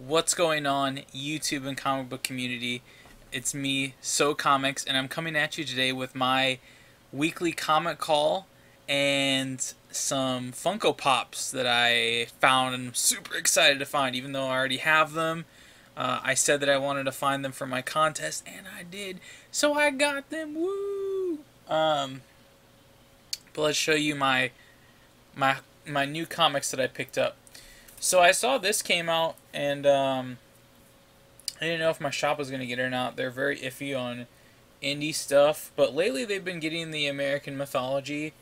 What's going on, YouTube and comic book community? It's me, So Comics, and I'm coming at you today with my weekly comic call and some Funko Pops that I found and I'm super excited to find, even though I already have them. I said that I wanted to find them for my contest, and I did, so I got them. Woo! But let's show you my my new comics that I picked up. So I saw this came out, and I didn't know if my shop was going to get it or not. They're very iffy on indie stuff, but lately they've been getting the American mythology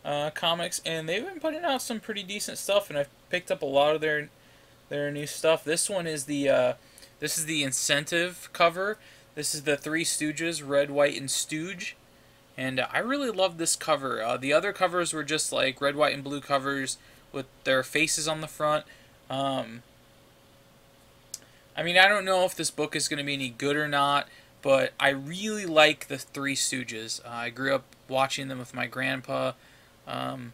comics, and they've been putting out some pretty decent stuff. And I've picked up a lot of their new stuff. This one is the incentive cover. This is the Three Stooges, Red, White, and Stooge. And I really love this cover. The other covers were just like red, white, and blue covers with their faces on the front. Um, I mean, I don't know if this book is going to be any good or not, but I really like the Three Stooges. I grew up watching them with my grandpa um,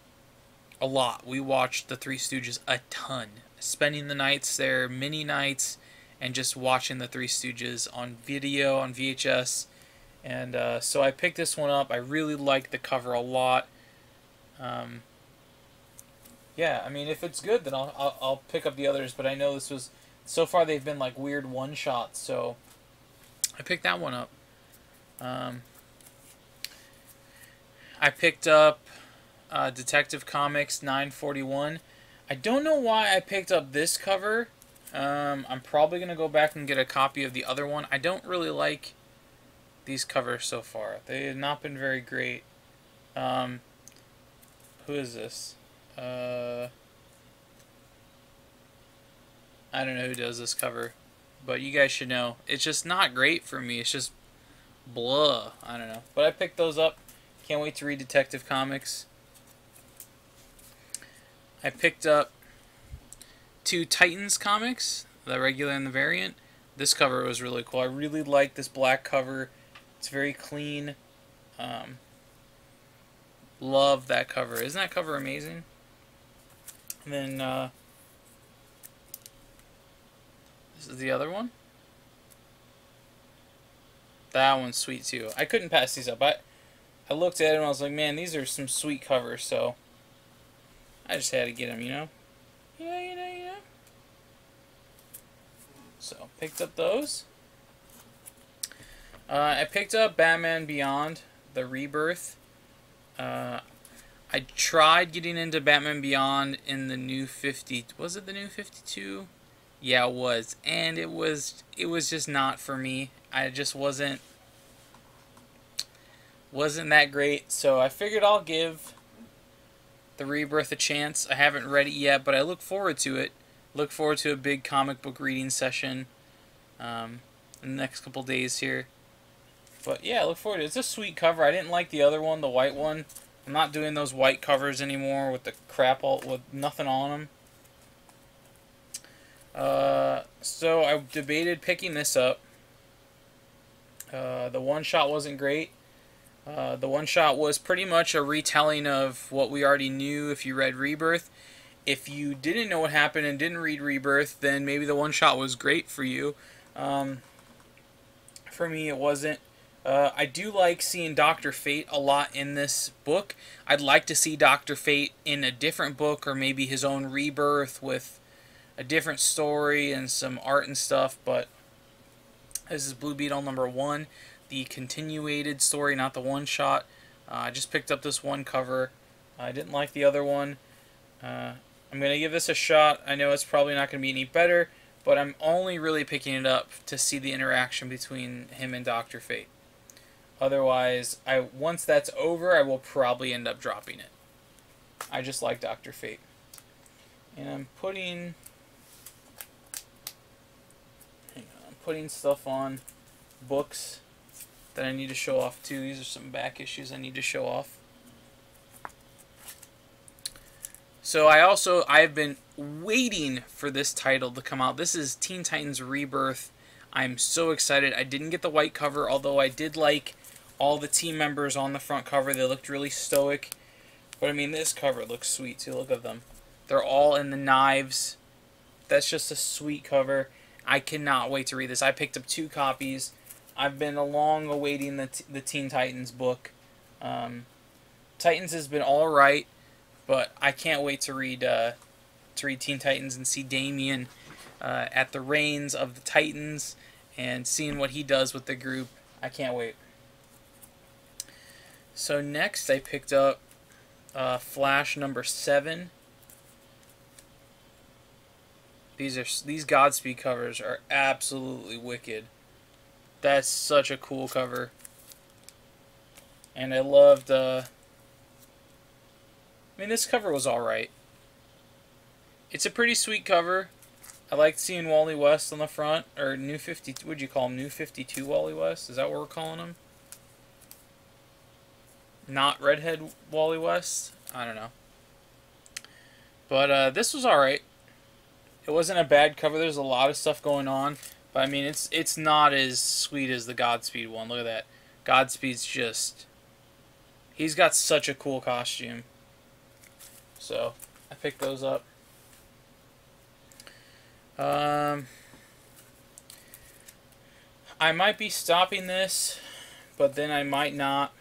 a lot. We watched the Three Stooges a ton, spending the nights there, many nights, and just watching the Three Stooges on video, on VHS. And so I picked this one up. I really like the cover a lot. Um, yeah, I mean, if it's good, then I'll pick up the others. But I know this was so far they've been like weird one shots, so I picked that one up. Um, I picked up Detective Comics 941. I don't know why I picked up this cover. I'm probably gonna go back and get a copy of the other one. I don't really like these covers so far. They have not been very great. Um, who is this? I don't know who does this cover, but you guys should know. It's just not great for me. It's just blah. I don't know. But I picked those up. Can't wait to read Detective Comics. I picked up two Titans comics, the regular and the variant. This cover was really cool. I really like this black cover. It's very clean. Um, love that cover. Isn't that cover amazing? And then this is the other one. That one's sweet too. I couldn't pass these up. I looked at it and I was like, man, these are some sweet covers. So I just had to get them, you know. You know. So picked up those. I picked up Batman Beyond, the Rebirth. I tried getting into Batman Beyond in the new 50. Was it the new 52? Yeah, it was, and it was just not for me. I just wasn't that great. So I figured I'll give the Rebirth a chance. I haven't read it yet, but I look forward to it. Look forward to a big comic book reading session in the next couple days here. But yeah, I look forward to it. It's a sweet cover. I didn't like the other one, the white one. I'm not doing those white covers anymore with the crap all with nothing on them. So I debated picking this up. The one shot wasn't great. The one shot was pretty much a retelling of what we already knew if you read Rebirth. If you didn't know what happened and didn't read Rebirth, then maybe the one shot was great for you. For me, it wasn't. I do like seeing Dr. Fate a lot in this book. I'd like to see Dr. Fate in a different book or maybe his own rebirth with a different story and some art and stuff, but this is Blue Beetle #1, the continuated story, not the one-shot. I just picked up this one cover. I didn't like the other one. I'm going to give this a shot. I know it's probably not going to be any better, but I'm only really picking it up to see the interaction between him and Dr. Fate. Otherwise, once that's over, I will probably end up dropping it. I just like Dr. Fate. And I'm putting stuff on books that I need to show off too. These are some back issues I need to show off. So I've been waiting for this title to come out. This is Teen Titans Rebirth. I'm so excited. I didn't get the white cover, although I did like all the team members on the front cover. They looked really stoic. But I mean, this cover looks sweet too. Look at them. They're all in the knives. That's just a sweet cover. I cannot wait to read this. I picked up 2 copies. I've been long awaiting the Teen Titans book. Titans has been all right, but I can't wait to read Teen Titans and see Damian at the reins of the Titans and seeing what he does with the group. I can't wait. So next I picked up Flash number 7. These Godspeed covers are absolutely wicked. That's such a cool cover. And I loved I mean, this cover was alright. It's a pretty sweet cover. I liked seeing Wally West on the front, or New 52, what'd you call him? New 52 Wally West? Is that what we're calling him? Not Redhead Wally West? I don't know. But this was alright. It wasn't a bad cover. There's a lot of stuff going on. But I mean, it's not as sweet as the Godspeed one. Look at that. Godspeed's just... He's got such a cool costume. So, I picked those up. I might be stopping this, but then I might not.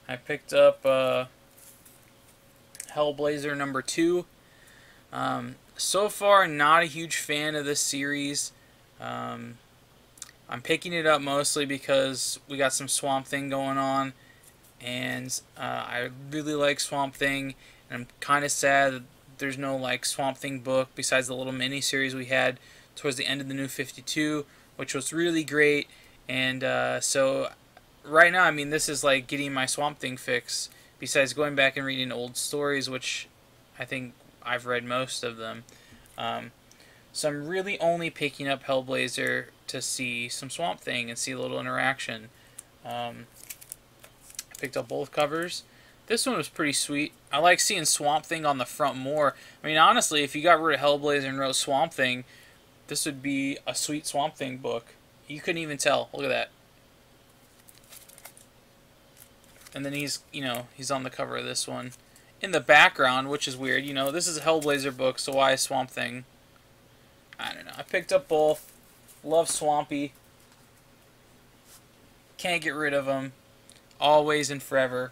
I picked up Hellblazer number 2. So far, not a huge fan of this series. I'm picking it up mostly because we got some Swamp Thing going on, and I really like Swamp Thing, and I'm kind of sad that there's no like Swamp Thing book besides the little mini series we had towards the end of the New 52, which was really great. And so right now, I mean, this is like getting my Swamp Thing fix, besides going back and reading old stories, which I think I've read most of them. So I'm really only picking up Hellblazer to see some Swamp Thing and see a little interaction. I picked up both covers. This one was pretty sweet. I like seeing Swamp Thing on the front more. I mean, honestly, if you got rid of Hellblazer and wrote Swamp Thing, this would be a sweet Swamp Thing book. You couldn't even tell. Look at that. And then he's, you know, he's on the cover of this one. In the background, which is weird. You know, this is a Hellblazer book, so why Swamp Thing? I don't know. I picked up both. Love Swampy. Can't get rid of him. Always and forever.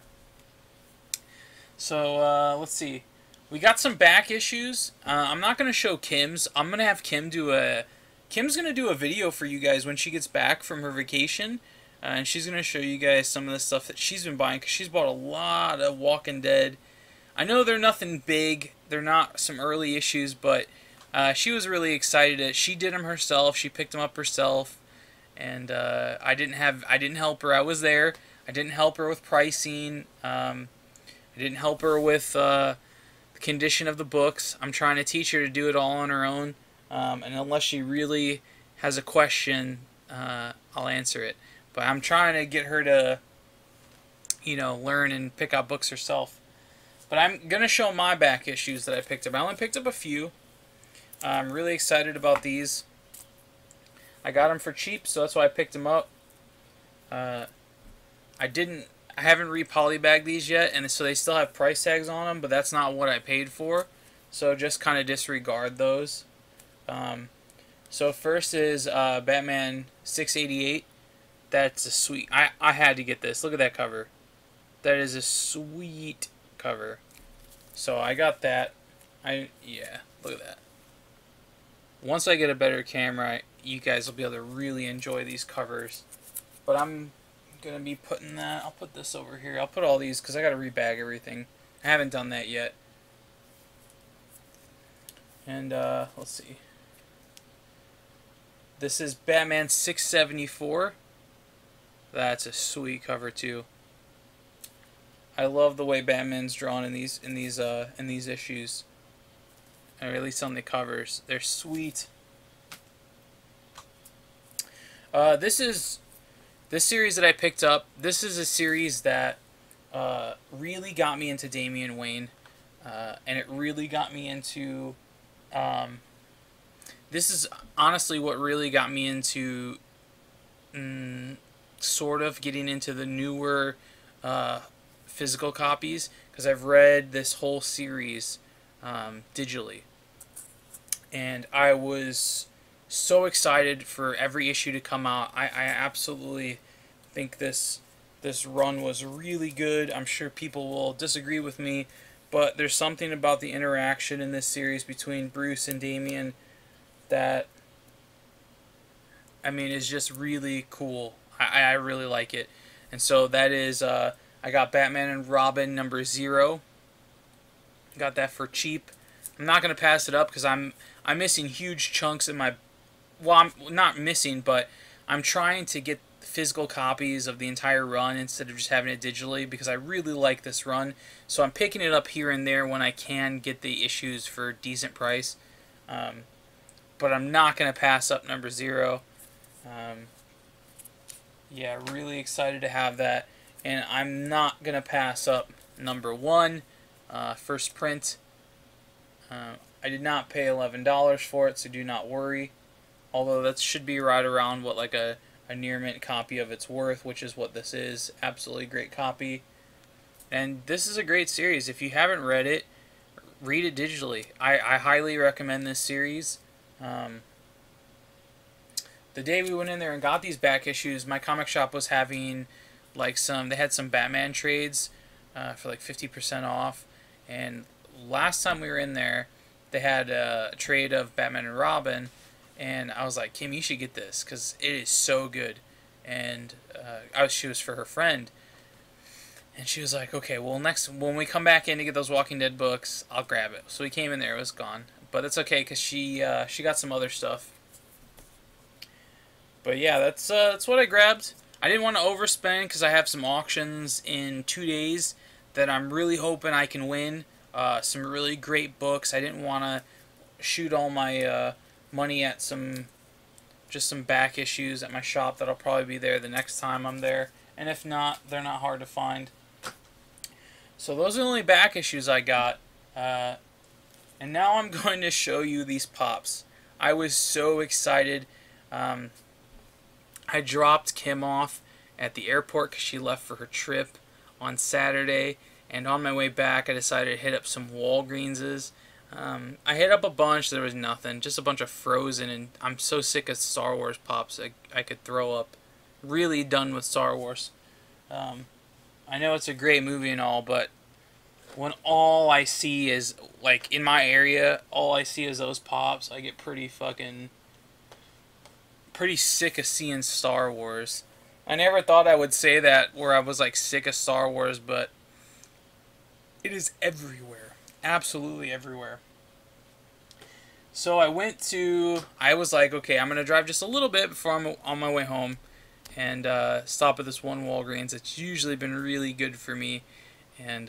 So, let's see. We got some back issues. I'm not going to show Kim's. I'm going to have Kim do a... Kim's going to do a video for you guys when she gets back from her vacation. And she's going to show you guys some of the stuff that she's been buying, because she's bought a lot of Walking Dead. I know they're nothing big. They're not some early issues, but she was really excited. She did them herself. She picked them up herself. And I didn't help her. I was there. I didn't help her with pricing. I didn't help her with the condition of the books. I'm trying to teach her to do it all on her own. And unless she really has a question, I'll answer it. But I'm trying to get her to, you know, learn and pick out books herself. But I'm going to show my back issues that I picked up. I only picked up a few. I'm really excited about these. I got them for cheap, so that's why I picked them up. I haven't re-polybagged these yet, and so they still have price tags on them, but that's not what I paid for. So just kind of disregard those. So first is Batman 688. That's a sweet... I had to get this. Look at that cover. That is a sweet cover. So I got that. Yeah, look at that. Once I get a better camera, you guys will be able to really enjoy these covers. But I'm going to be putting that... I'll put this over here. I'll put all these because I got to rebag everything. I haven't done that yet. And, let's see. This is Batman 674. That's a sweet cover too. I love the way Batman's drawn in these issues, or at least on the covers. They're sweet. This series that I picked up. This is a series that really got me into Damian Wayne, and it really got me into. This is honestly what really got me into. Sort of getting into the newer physical copies, because I've read this whole series digitally, and I was so excited for every issue to come out. I absolutely think this run was really good. I'm sure people will disagree with me, but there's something about the interaction in this series between Bruce and Damian that, I mean, is just really cool. I really like it. And so that is, I got Batman and Robin #0. Got that for cheap. I'm not going to pass it up because I'm missing huge chunks in my, well, I'm not missing, but I'm trying to get physical copies of the entire run instead of just having it digitally, because I really like this run. So I'm picking it up here and there when I can get the issues for a decent price. But I'm not going to pass up #0. Yeah, really excited to have that. And I'm not going to pass up #1, first print. I did not pay $11 for it, so do not worry. Although that should be right around what, like a near mint copy of its worth, which is what this is. Absolutely great copy. And this is a great series. If you haven't read it, read it digitally. I highly recommend this series. The day we went in there and got these back issues, my comic shop was having like they had some Batman trades for like 50% off. And last time we were in there, they had a trade of Batman and Robin. And I was like, Kim, you should get this because it is so good. And she was for her friend. And she was like, okay, well, when we come back in to get those Walking Dead books, I'll grab it. So we came in there, it was gone. But it's okay because she got some other stuff. But yeah, that's what I grabbed. I didn't want to overspend because I have some auctions in 2 days that I'm really hoping I can win. Some really great books. I didn't want to shoot all my money at just some back issues at my shop that'll probably be there the next time I'm there. And if not, they're not hard to find. So those are the only back issues I got. And now I'm going to show you these pops. I was so excited. I dropped Kim off at the airport because she left for her trip on Saturday. And on my way back, I decided to hit up some Walgreenses. I hit up a bunch. There was nothing. Just a bunch of Frozen. And I'm so sick of Star Wars pops. I could throw up. Really done with Star Wars. I know it's a great movie and all, but when all I see is, like, in my area, all I see is those pops, I get pretty sick of seeing Star Wars. I never thought I would say that, where I was, like, sick of Star Wars, but it is everywhere. Absolutely everywhere. So I was like, okay, I'm going to drive just a little bit before I'm on my way home and stop at this one Walgreens. It's usually been really good for me. And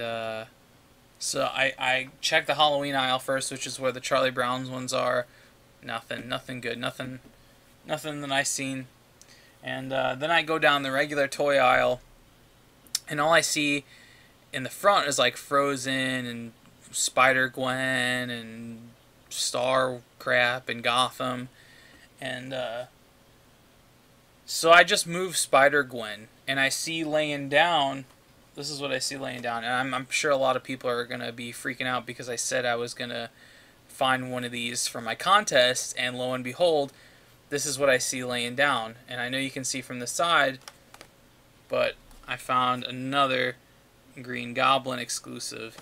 so I checked the Halloween aisle first, which is where the Charlie Brown's ones are. Nothing good. Nothing that I seen. And then I go down the regular toy aisle, and all I see in the front is like Frozen and Spider-Gwen and Star crap and Gotham. And so I just moved Spider-Gwen, and I see laying down, this is what I see laying down. And I'm sure a lot of people are going to be freaking out because I said I was going to find one of these for my contest, and lo and behold, this is what I see laying down. And I know you can see from the side, but I found another Green Goblin exclusive.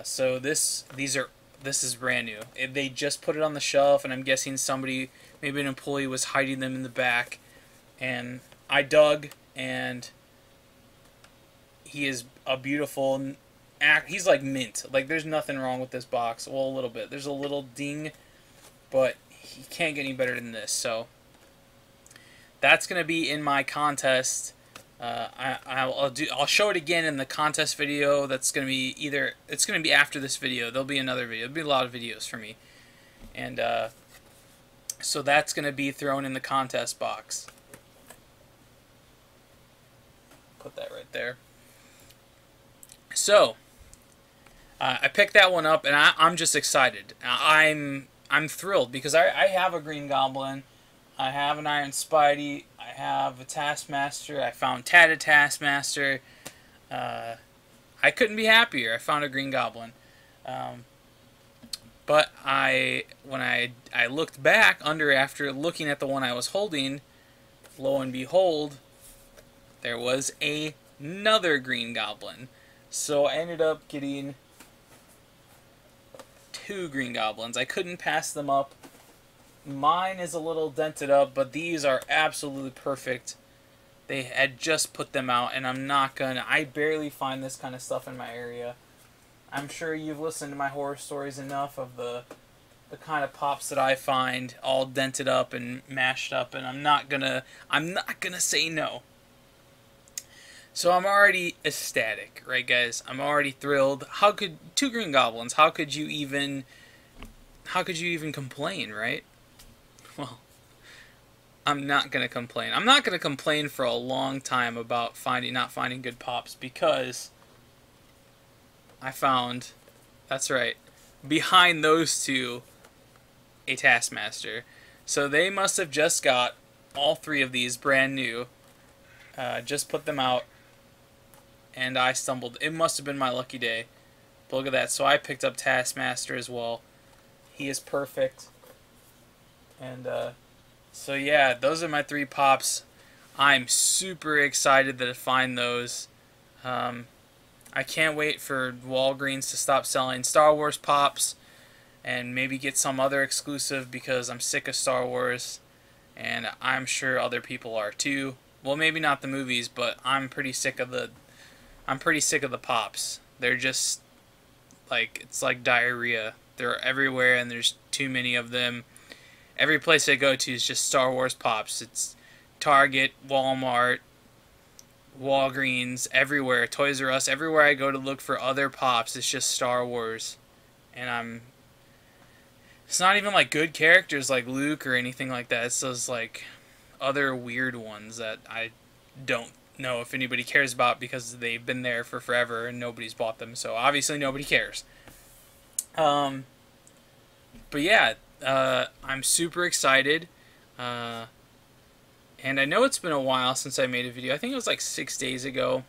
So this is brand new. They just put it on the shelf, and I'm guessing somebody, maybe an employee, was hiding them in the back. And I dug, and he is a beautiful, he's like mint. Like, there's nothing wrong with this box. Well, a little bit. There's a little ding, but he can't get any better than this. So that's gonna be in my contest. I'll show it again in the contest video. That's gonna be it's gonna be after this video. There'll be another video. There'll be a lot of videos for me, and so that's gonna be thrown in the contest box. Put that right there. So I picked that one up, and I'm just excited. I'm thrilled because I have a Green Goblin, I have an Iron Spidey, I have a Taskmaster, I found Tatted Taskmaster. I couldn't be happier. I found a Green Goblin. But when I looked back under after looking at the one I was holding, lo and behold, there was another Green Goblin. So I ended up getting 2 Green Goblins. I couldn't pass them up. Mine is a little dented up, but these are absolutely perfect. They had just put them out, and I barely find this kind of stuff in my area. I'm sure you've listened to my horror stories enough of the kind of pops that I find all dented up and mashed up, and I'm not gonna say no. So I'm already ecstatic, right, guys? I'm already thrilled. How could 2 Green Goblins? How could you even complain, right? Well, I'm not gonna complain. I'm not gonna complain for a long time about not finding good pops, because I found, that's right, behind those 2, a Taskmaster. So they must have just got all 3 of these brand new. Just put them out, and I stumbled. It must have been my lucky day. But look at that. So I picked up Taskmaster as well. He is perfect. And so yeah, those are my 3 pops. I'm super excited to find those. I can't wait for Walgreens to stop selling Star Wars pops and maybe get some other exclusive, because I'm sick of Star Wars, and I'm sure other people are too. Well, maybe not the movies, but I'm pretty sick of the pops. They're just like, it's like diarrhea. They're everywhere, and there's too many of them. Every place I go to is just Star Wars pops. It's Target, Walmart, Walgreens, everywhere, Toys R Us, everywhere I go to look for other pops, it's just Star Wars. And it's not even like good characters like Luke or anything like that. It's those like other weird ones that I don't know if anybody cares about, because they've been there for forever and nobody's bought them, so obviously nobody cares. But yeah, I'm super excited. And I know it's been a while since I made a video. I think it was like 6 days ago.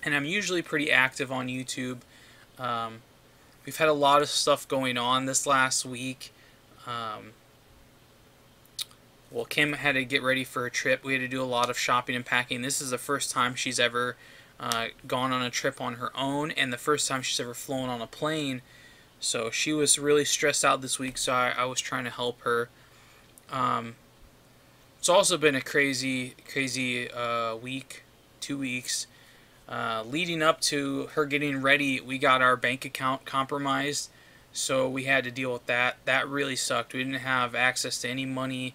And I'm usually pretty active on YouTube. We've had a lot of stuff going on this last week. Well, Kim had to get ready for a trip. We had to do a lot of shopping and packing. This is the first time she's ever gone on a trip on her own, and the first time she's ever flown on a plane. So she was really stressed out this week, so I was trying to help her. It's also been a crazy week, 2 weeks. Leading up to her getting ready, we got our bank account compromised, so we had to deal with that. That really sucked. We didn't have access to any money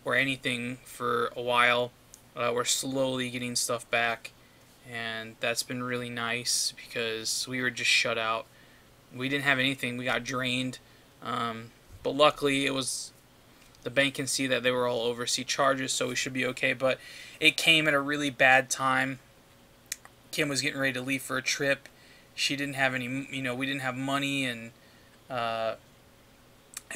or anything for a while. We're slowly getting stuff back, and that's been really nice, because we were just shut out. We didn't have anything. We got drained, but luckily the bank can see that they were all overseas charges, so we should be okay. But it came at a really bad time. Kim was getting ready to leave for a trip. She didn't have any, we didn't have money, and it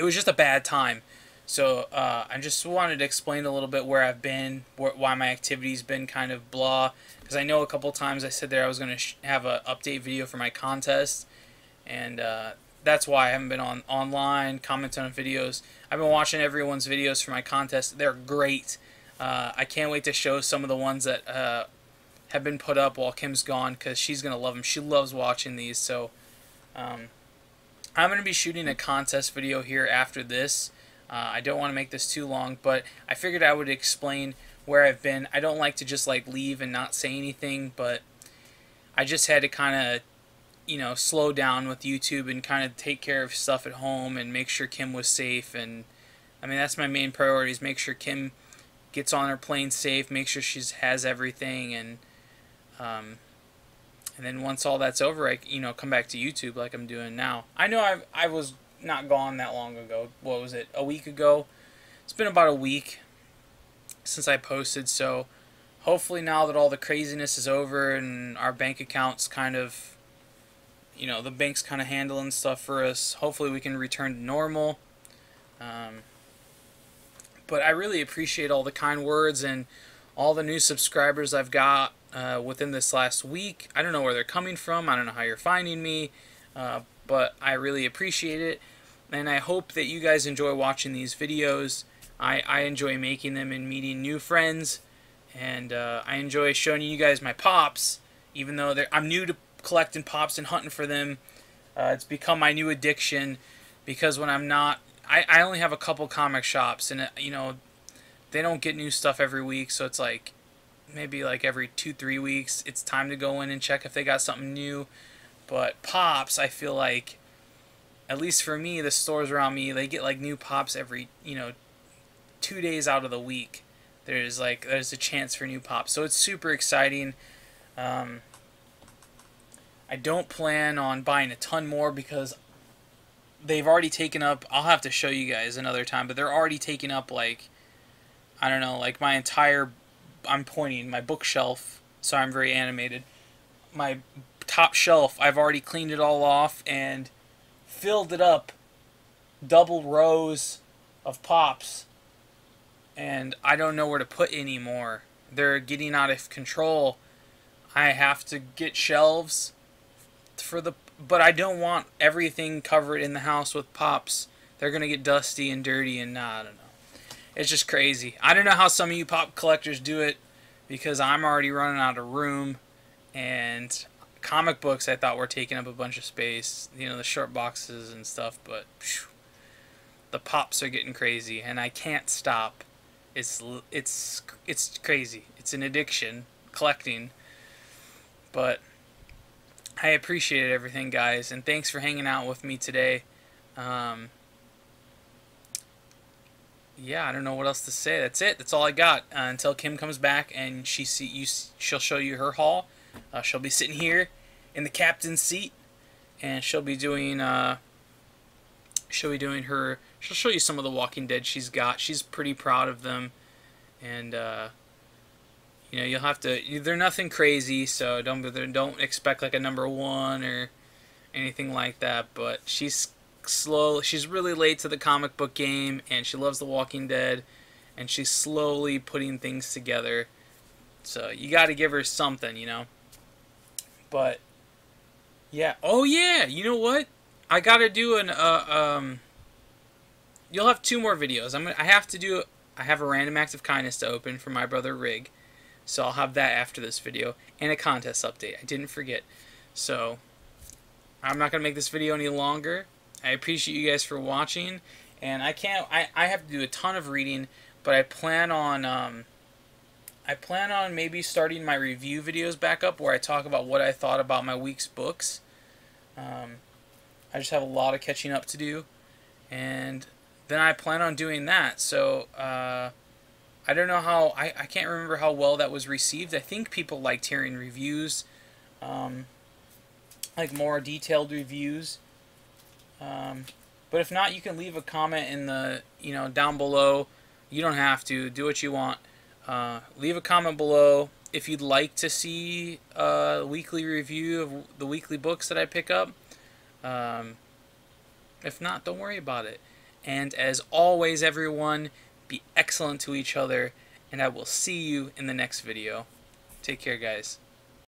was just a bad time. So I just wanted to explain a little bit where I've been, why my activity's been kind of blah. Because I know a couple times I said there I was going to have an update video for my contest, and that's why I haven't been online commenting on videos. I've been watching everyone's videos for my contest. They're great. I can't wait to show some of the ones that have been put up while Kim's gone, because she's going to love them. She loves watching these. So I'm going to be shooting a contest video here after this. I don't want to make this too long, but I figured I would explain where I've been. I don't like to just like leave and not say anything, but I just had to kind of slow down with YouTube and kind of take care of stuff at home and make sure Kim was safe. And I mean, that's my main priority, is make sure Kim gets on her plane safe, make sure she has everything, and then once all that's over, I come back to YouTube like I'm doing now. I know I was not gone that long ago. What was it? A week ago? It's been about a week since I posted, so hopefully now that all the craziness is over and our bank account's kind of, the bank's kind of handling stuff for us, hopefully we can return to normal. But I really appreciate all the kind words and all the new subscribers I've got within this last week. I don't know where they're coming from. I don't know how you're finding me, but I really appreciate it. and I hope that you guys enjoy watching these videos. I enjoy making them and meeting new friends, and I enjoy showing you guys my pops, even though I'm new to collecting pops and hunting for them. It's become my new addiction, because when I'm not, I only have a couple comic shops, and you know, they don't get new stuff every week, so it's like maybe like every 2-3 weeks it's time to go in and check if they got something new. But pops, I feel like, at least for me, the stores around me, they get like new pops every, you know, 2 days out of the week. There's a chance for new pops, so it's super exciting. I don't plan on buying a ton more, because they've already taken up, I'll have to show you guys another time, but they're already taking up, like, I don't know, like my entire, I'm pointing, my bookshelf, so I'm very animated. My top shelf, I've already cleaned it all off and filled it up, double rows of pops, and I don't know where to put any more. They're getting out of control. I have to get shelves for the, but I don't want everything covered in the house with pops. They're gonna get dusty and dirty, and nah, I don't know. It's just crazy. I don't know how some of you pop collectors do it, because I'm already running out of room, and comic books I thought were taking up a bunch of space, you know, the short boxes and stuff, but phew, the pops are getting crazy, and I can't stop. It's crazy. It's an addiction, collecting. But I appreciate everything, guys, and thanks for hanging out with me today. Yeah, I don't know what else to say. That's it. That's all I got. Until Kim comes back and she'll show you her haul. She'll be sitting here in the captain's seat, and she'll be doing she'll show you some of the Walking Dead she's got. She's pretty proud of them, and you know, you'll have to. They're nothing crazy, so don't expect like a #1 or anything like that. But she's slow. She's really late to the comic book game, and she loves The Walking Dead, and she's slowly putting things together. So you got to give her something, you know. But yeah, oh yeah, you know what? I gotta do an You'll have 2 more videos. I have a random act of kindness to open for my brother Rig, so I'll have that after this video, and a contest update. I didn't forget. So I'm not gonna make this video any longer. I appreciate you guys for watching, and I have to do a ton of reading, but I plan on maybe starting my review videos back up, where I talk about what I thought about my week's books. I just have a lot of catching up to do, and then I plan on doing that. So I don't know how, I can't remember how well that was received. I think people liked hearing reviews, like more detailed reviews. But if not, you can leave a comment in the, you know, down below. You don't have to. Do what you want. Leave a comment below if you'd like to see a weekly review of the weekly books that I pick up. If not, don't worry about it. And as always, everyone, be excellent to each other, and I will see you in the next video. Take care, guys.